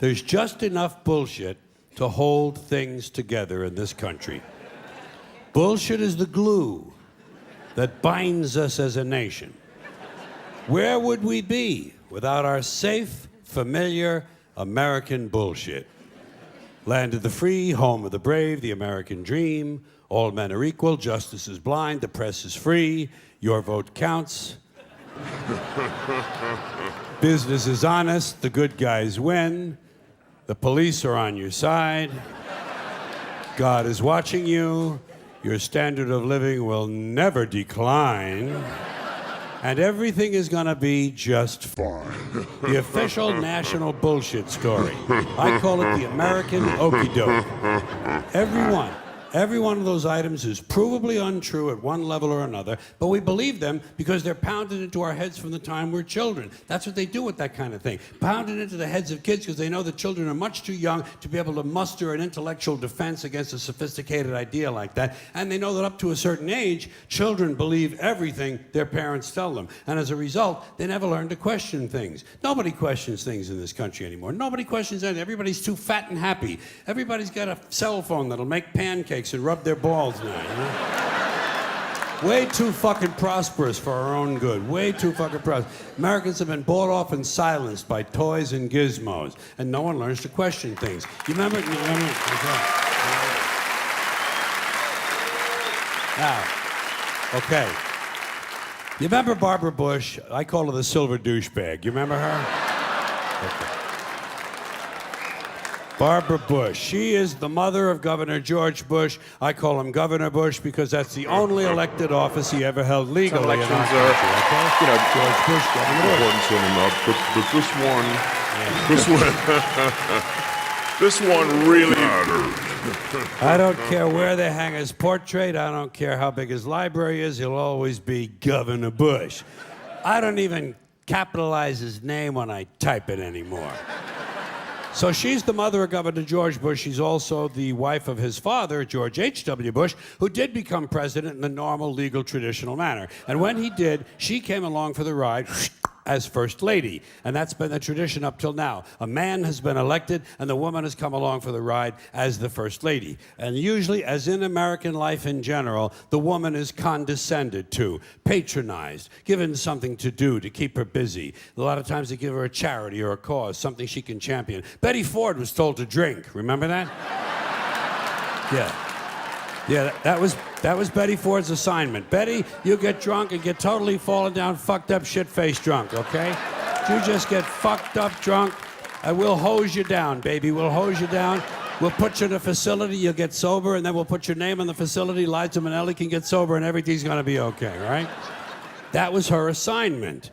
There's just enough bullshit to hold things together in this country. Bullshit is the glue that binds us as a nation. Where would we be without our safe, familiar American bullshit? Land of the free, home of the brave, the American dream. All men are equal, justice is blind, the press is free, your vote counts. Business is honest, the good guys win. The police are on your side. God is watching you. Your standard of living will never decline. And everything is gonna be just fine. The official national bullshit story. I call it the American okey doke. Every one of those items is provably untrue at one level or another, but we believe them because they're pounded into our heads from the time we're children. That's what they do with that kind of thing. Pounded into the heads of kids because they know that children are much too young to be able to muster an intellectual defense against a sophisticated idea like that. And they know that up to a certain age, children believe everything their parents tell them. And as a result, they never learn to question things. Nobody questions things in this country anymore. Nobody questions anything. Everybody's too fat and happy. Everybody's got a cell phone that'll make pancakes and rub their balls now, you know? Way too fucking prosperous for our own good. Way too fucking prosperous. Americans have been bought off and silenced by toys and gizmos, and no one learns to question things. You remember? Now, okay. You remember Barbara Bush? I call her the silver douchebag. You remember her? Okay. Barbara Bush. She is the mother of Governor George Bush. I call him Governor Bush because that's the only elected office he ever held legally. Elections in our country, okay? You know, George Bush, Governor Bush. Important to him, but this one really mattered. I don't care where they hang his portrait. I don't care how big his library is. He'll always be Governor Bush. I don't even capitalize his name when I type it anymore. So she's the mother of Governor George Bush. She's also the wife of his father, George H.W. Bush, who did become president in the normal, legal, traditional manner. And when he did, she came along for the ride as First Lady. And that's been the tradition up till now. A man has been elected, and the woman has come along for the ride as the First Lady. And usually, as in American life in general, the woman is condescended to, patronized, given something to do to keep her busy. A lot of times they give her a charity or a cause, something she can champion. Betty Ford was told to drink. Remember that? Yeah. Yeah, that was Betty Ford's assignment. Betty, you get drunk and get totally fallen down, fucked up, shit-faced drunk, okay? You just get fucked up drunk, and we'll hose you down, baby. We'll hose you down. We'll put you in a facility, you'll get sober, and then we'll put your name in the facility. Liza Minnelli can get sober, and everything's gonna be okay, right? That was her assignment.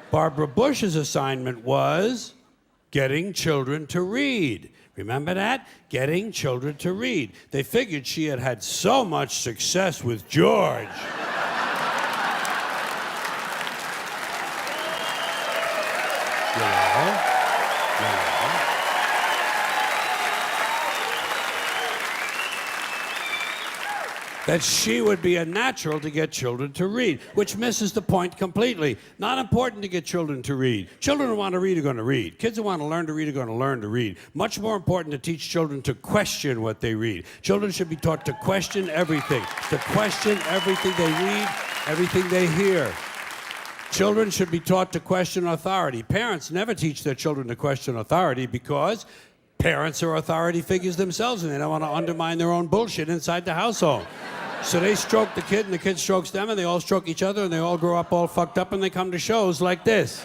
Barbara Bush's assignment was getting children to read. Remember that? Getting children to read. They figured she had had so much success with George. You know? That she would be a natural to get children to read, which misses the point completely. Not important to get children to read. Children who want to read are going to read. Kids who want to learn to read are going to learn to read. Much more important to teach children to question what they read. Children should be taught to question everything, to question everything they read, everything they hear. Children should be taught to question authority. Parents never teach their children to question authority because parents are authority figures themselves and they don't want to undermine their own bullshit inside the household. So they stroke the kid and the kid strokes them and they all stroke each other and they all grow up all fucked up and they come to shows like this.